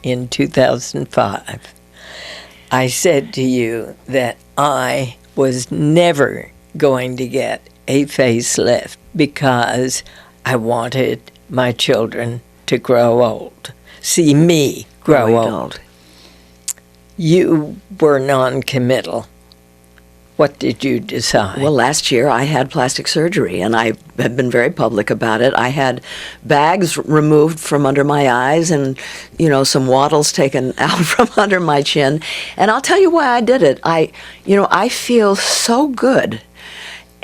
in 2005, I said to you that I was never going to get a facelift because I wanted my children to grow old, see me grow old. You were non-committal. What did you decide? Well, last year I had plastic surgery, and I have been very public about it. I had bags removed from under my eyes and, some wattles taken out from under my chin. And I'll tell you why I did it. I feel so good.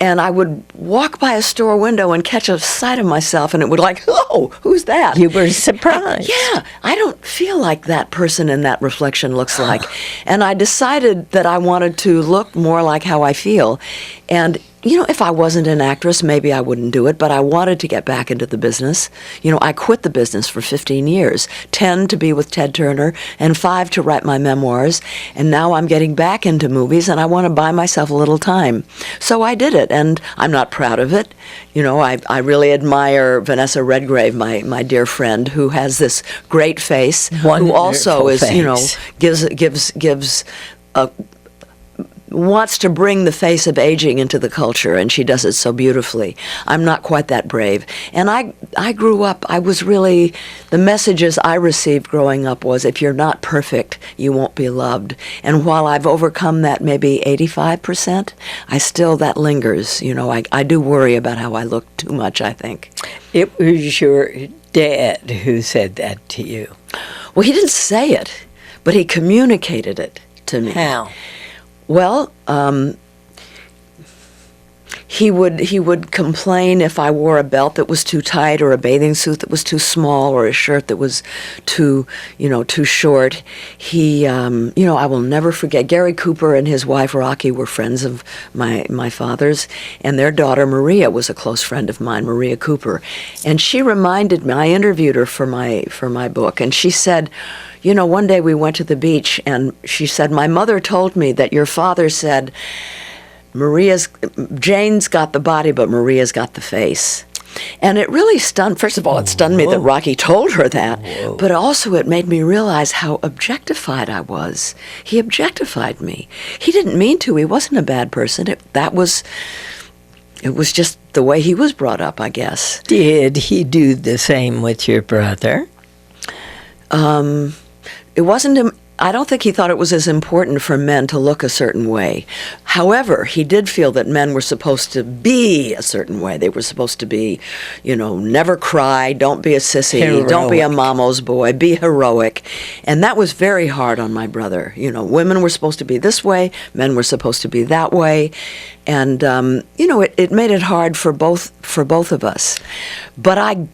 And I would walk by a store window and catch a sight of myself, and it would oh, who's that? You were surprised. Yeah, I don't feel like that person in that reflection looks like. And I decided that I wanted to look more like how I feel. And if I wasn't an actress, maybe I wouldn't do it, but I wanted to get back into the business. I quit the business for 15 years, 10 to be with Ted Turner, and 5 to write my memoirs. And now I'm getting back into movies, and I want to buy myself a little time. So I did it, and I'm not proud of it. I really admire Vanessa Redgrave, my dear friend, who has this great face, Wonderful who also is, face. gives wants to bring the face of aging into the culture, and she does it so beautifully. I'm not quite that brave. And I grew up, the messages I received growing up was, if you're not perfect, you won't be loved. And while I've overcome that maybe 85%, that lingers. I do worry about how I look too much, I think. It was your dad who said that to you. Well, he didn't say it, but he communicated it to me. How? Well, he would complain if I wore a belt that was too tight, or a bathing suit that was too small, or a shirt that was too short. I will never forget, Gary Cooper and his wife Rocky were friends of my father's, and their daughter Maria was a close friend of mine, Maria Cooper. And she reminded me, I interviewed her for my book, and she said, one day we went to the beach, and she said, my mother told me that your father said, Jane's got the body, but Maria's got the face. And it really first of all, it stunned me that Rocky told her that, but also it made me realize how objectified I was. He objectified me. He didn't mean to. He wasn't a bad person. It was just the way he was brought up, I guess. Did he do the same with your brother? It wasn't. I don't think he thought it was as important for men to look a certain way. However, he did feel that men were supposed to be a certain way. They were supposed to be, never cry, don't be a sissy, Heroic. Don't be a mama's boy, be heroic. And that was very hard on my brother. Women were supposed to be this way, men were supposed to be that way. And, it made it hard for both of us. But I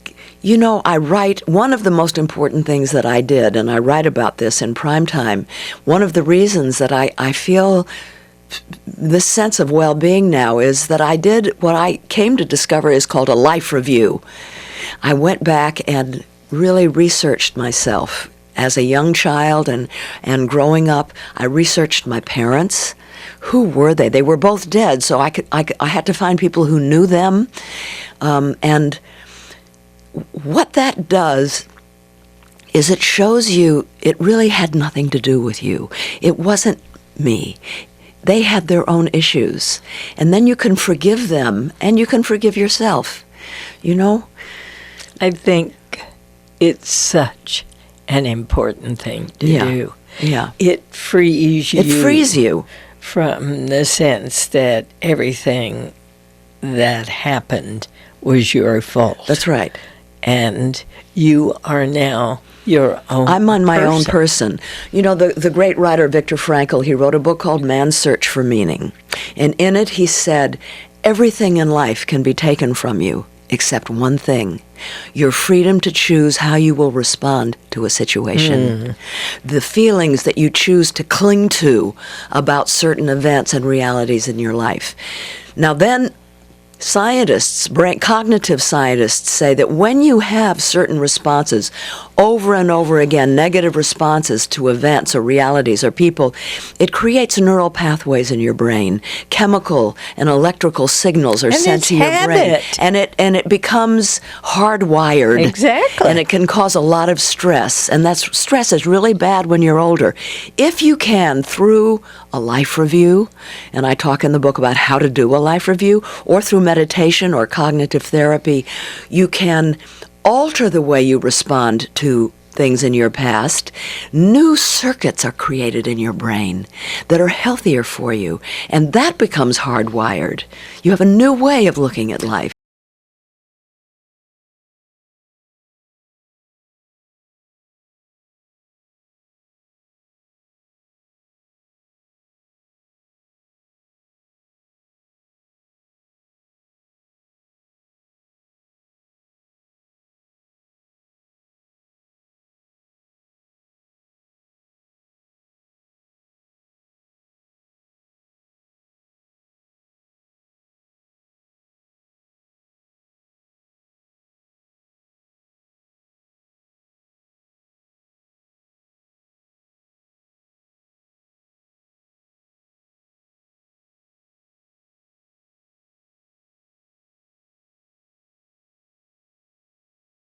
write, one of the most important things that I did, and I write about this in Primetime, one of the reasons that I feel this sense of well-being now is that I did what I came to discover is called a life review. I went back and really researched myself as a young child and growing up. I researched my parents. Who were they? They were both dead, so I had to find people who knew them, and what that does is it shows you it really had nothing to do with you. It wasn't me. They had their own issues. And then you can forgive them, and you can forgive yourself. I think it's such an important thing to do. Yeah. It frees you. It frees you. From the sense that everything that happened was your fault. That's right. And you are now your own I'm on my own person. The great writer Viktor Frankl, he wrote a book called Man's Search for Meaning. And in it he said, everything in life can be taken from you except one thing, your freedom to choose how you will respond to a situation. The feelings that you choose to cling to about certain events and realities in your life. Now then, Scientists, cognitive scientists say that when you have certain responses over and over again, negative responses to events or realities or people, it creates neural pathways in your brain. Chemical and electrical signals are sent to your brain. And it becomes hardwired. Exactly. And it can cause a lot of stress. And that stress is really bad when you're older. If you can, through a life review, and I talk in the book about how to do a life review, or through meditation or cognitive therapy, you can alter the way you respond to things in your past. New circuits are created in your brain that are healthier for you, and that becomes hardwired. You have a new way of looking at life.